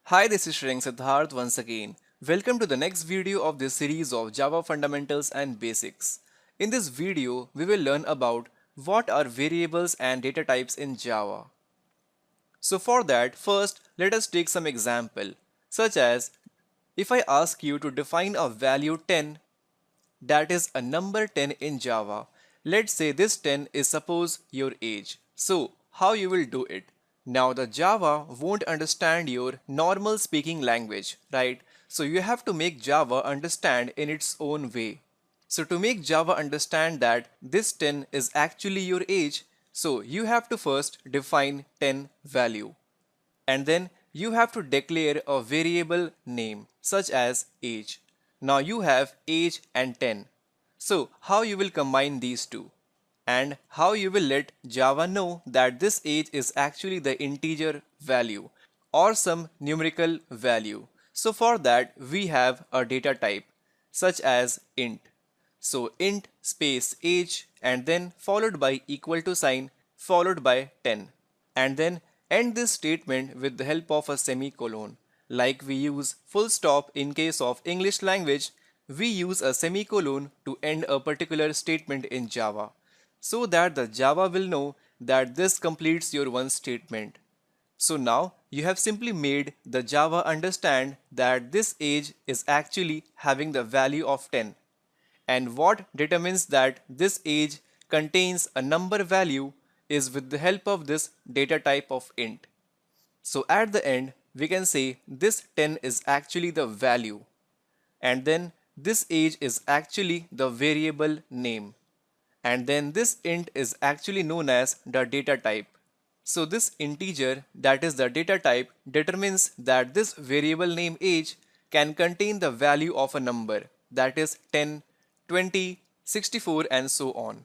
Hi, this is Shreyank Siddharth once again. Welcome to the next video of this series of Java Fundamentals and Basics. In this video, we will learn about what are variables and data types in Java. So for that, first let us take some example, such as if I ask you to define a value 10, that is a number 10 in Java. Let's say this 10 is suppose your age. So how you will do it? Now the Java won't understand your normal speaking language, right? So you have to make Java understand in its own way. So to make Java understand that this 10 is actually your age, so you have to first define 10 value. And then you have to declare a variable name such as age. Now you have age and 10. So how you will combine these two? And how you will let Java know that this age is actually the integer value or some numerical value. So for that we have a data type such as int. So int space age and then followed by equal to sign followed by 10. And then end this statement with the help of a semicolon. Like we use full stop in case of English language, we use a semicolon to end a particular statement in Java, so that the Java will know that this completes your one statement. So now you have simply made the Java understand that this age is actually having the value of 10. And what determines that this age contains a number value is with the help of this data type of int. So at the end, we can say this 10 is actually the value, and then this age is actually the variable name, and then this int is actually known as the data type. So this integer, that is the data type, determines that this variable name age can contain the value of a number, that is 10, 20, 64 and so on.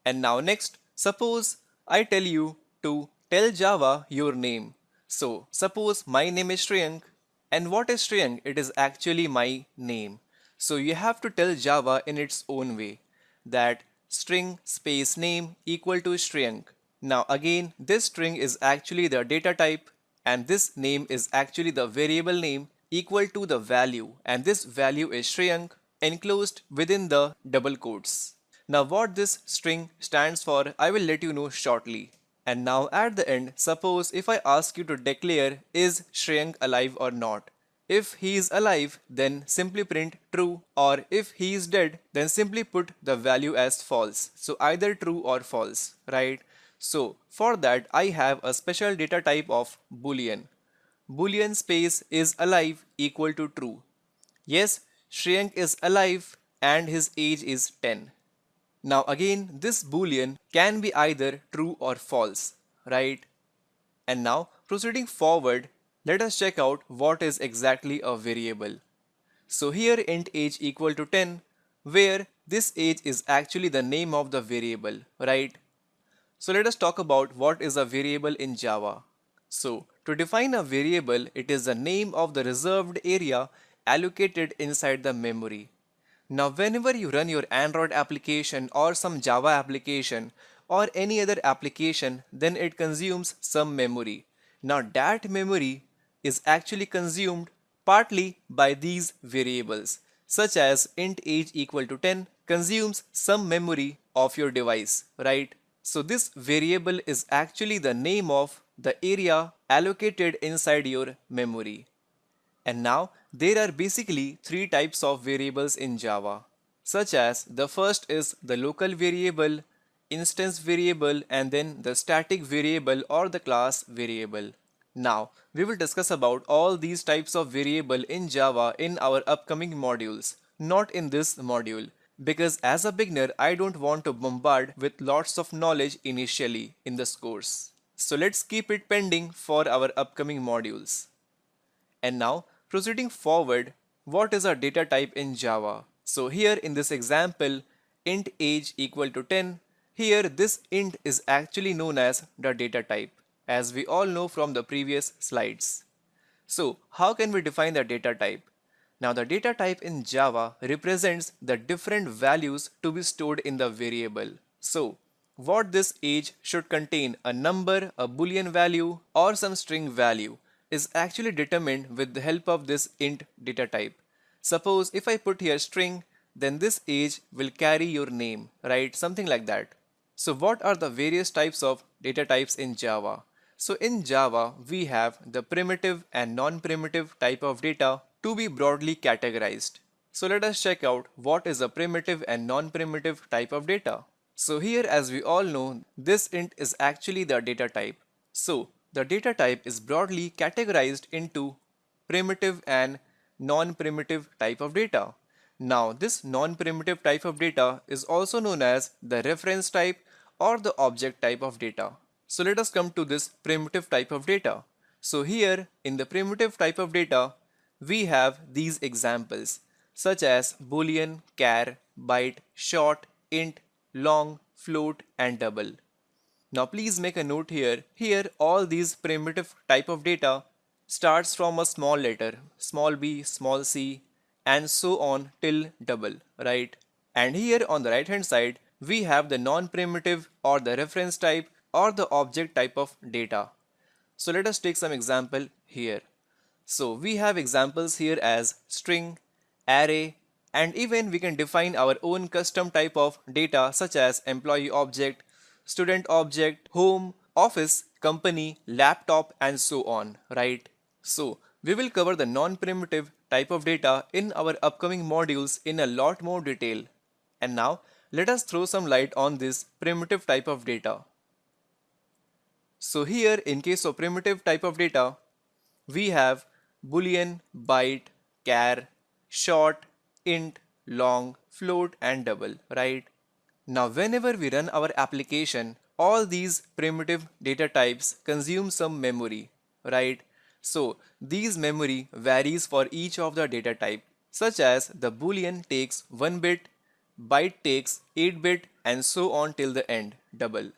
And now next, suppose I tell you to tell Java your name. So suppose my name is Shreyank, and what is Shreyank? It is actually my name. So you have to tell Java in its own way that string space name equal to Shreyank. Now again, this string is actually the data type and this name is actually the variable name equal to the value, and this value is Shreyank enclosed within the double quotes. Now what this string stands for, I will let you know shortly. And now at the end, suppose if I ask you to declare is Shreyank alive or not. If he is alive, then simply print true, or if he is dead, then simply put the value as false. So either true or false, right? So for that I have a special data type of boolean. Boolean space is alive equal to true. Yes, Shreyank is alive and his age is 10. Now again, this boolean can be either true or false, right? And now proceeding forward, let us check out what is exactly a variable. So here int age equal to 10, where this age is actually the name of the variable, right? So let us talk about what is a variable in Java. So to define a variable, it is the name of the reserved area allocated inside the memory. Now whenever you run your Android application or some Java application or any other application, then it consumes some memory. Now that memory is actually consumed partly by these variables, such as int age equal to 10 consumes some memory of your device, right? So this variable is actually the name of the area allocated inside your memory. And now there are basically three types of variables in Java, such as the first is the local variable, instance variable, and then the static variable or the class variable. Now we will discuss about all these types of variable in Java in our upcoming modules, not in this module, because as a beginner I don't want to bombard with lots of knowledge initially in this course. So let's keep it pending for our upcoming modules. And now proceeding forward, what is our data type in Java? So here in this example, int age equal to 10, here this int is actually known as the data type, as we all know from the previous slides. So how can we define the data type? Now the data type in Java represents the different values to be stored in the variable. So what this age should contain, a number, a boolean value or some string value. is actually determined with the help of this int data type. Suppose if I put here string, then this age will carry your name, right? Something like that. So what are the various types of data types in Java? So in Java, we have the primitive and non-primitive type of data to be broadly categorized. So let us check out what is a primitive and non-primitive type of data. So here, as we all know, this int is actually the data type. So the data type is broadly categorized into primitive and non-primitive type of data. Now this non-primitive type of data is also known as the reference type or the object type of data. So let us come to this primitive type of data. So here in the primitive type of data, we have these examples such as boolean, char, byte, short, int, long, float and double. Now please make a note here. Here all these primitive type of data starts from a small letter, small b, small c and so on till double, right? And here on the right hand side we have the non-primitive or the reference type or the object type of data. So let us take some example here. So we have examples here as string, array, and even we can define our own custom type of data such as employee object, student object, home, office, company, laptop, and so on, right? So we will cover the non-primitive type of data in our upcoming modules in a lot more detail. And now let us throw some light on this primitive type of data. So here in case of primitive type of data, we have boolean, byte, char, short, int, long, float and double, right? Now whenever we run our application, all these primitive data types consume some memory, right? So these memory varies for each of the data type, such as the boolean takes 1 bit, byte takes 8 bit and so on till the end, double.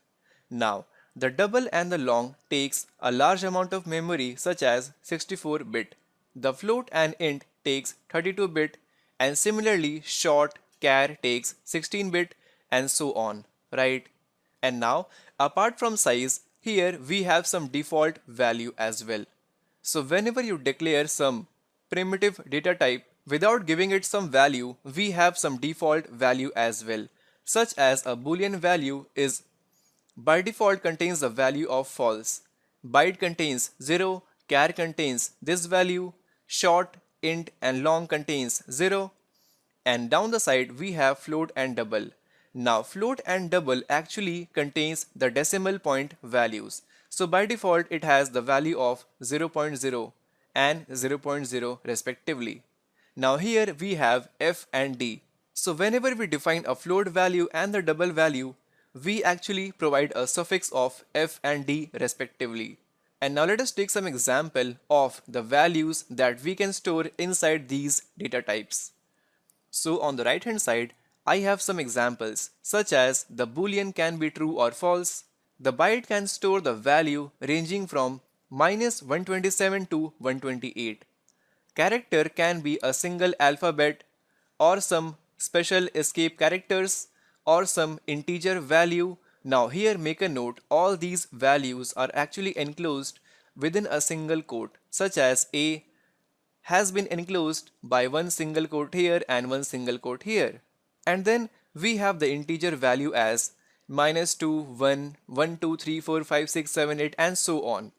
Now, the double and the long takes a large amount of memory such as 64 bit. The float and int takes 32 bit and similarly short, char takes 16 bit and so on, right? And now, apart from size, here we have some default value as well. So whenever you declare some primitive data type without giving it some value, we have some default value as well, such as a boolean value is by default contains the value of false. Byte contains 0, char contains this value, short, int and long contains 0. And down the side we have float and double. Now float and double actually contains the decimal point values. So by default it has the value of 0.0 and 0.0 respectively. Now here we have f and d. So whenever we define a float value and the double value, we actually provide a suffix of f and d respectively. And now let us take some example of the values that we can store inside these data types. So on the right hand side, I have some examples such as the boolean can be true or false. The byte can store the value ranging from -127 to 128. Character can be a single alphabet or some special escape characters or some integer value. Now here make a note, all these values are actually enclosed within a single quote, such as A has been enclosed by one single quote here and one single quote here. And then we have the integer value as -2, 1, 1, 2, 3, 4, 5, 6, 7, 8 and so on.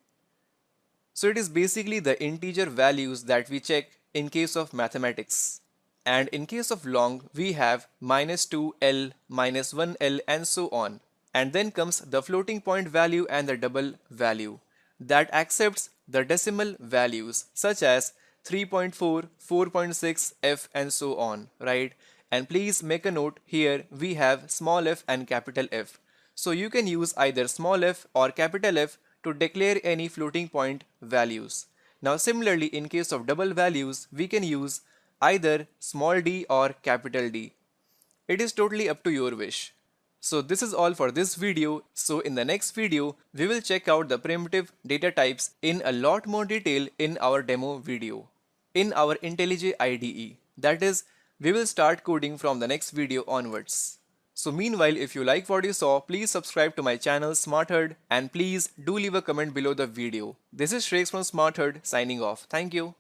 So it is basically the integer values that we check in case of mathematics. And in case of long, we have -2l, -1l and so on. And then comes the floating point value and the double value that accepts the decimal values such as 3.4, 4.6, f and so on, right? And please make a note, here we have small f and capital F. So you can use either small f or capital F to declare any floating point values. Now similarly in case of double values, we can use either small d or capital D. It is totally up to your wish. So this is all for this video. So in the next video, we will check out the primitive data types in a lot more detail in our demo video in our IntelliJ IDE. That is, we will start coding from the next video onwards. So meanwhile, if you like what you saw, please subscribe to my channel SmartHerd and please do leave a comment below the video. This is Shreyas from SmartHerd signing off. Thank you.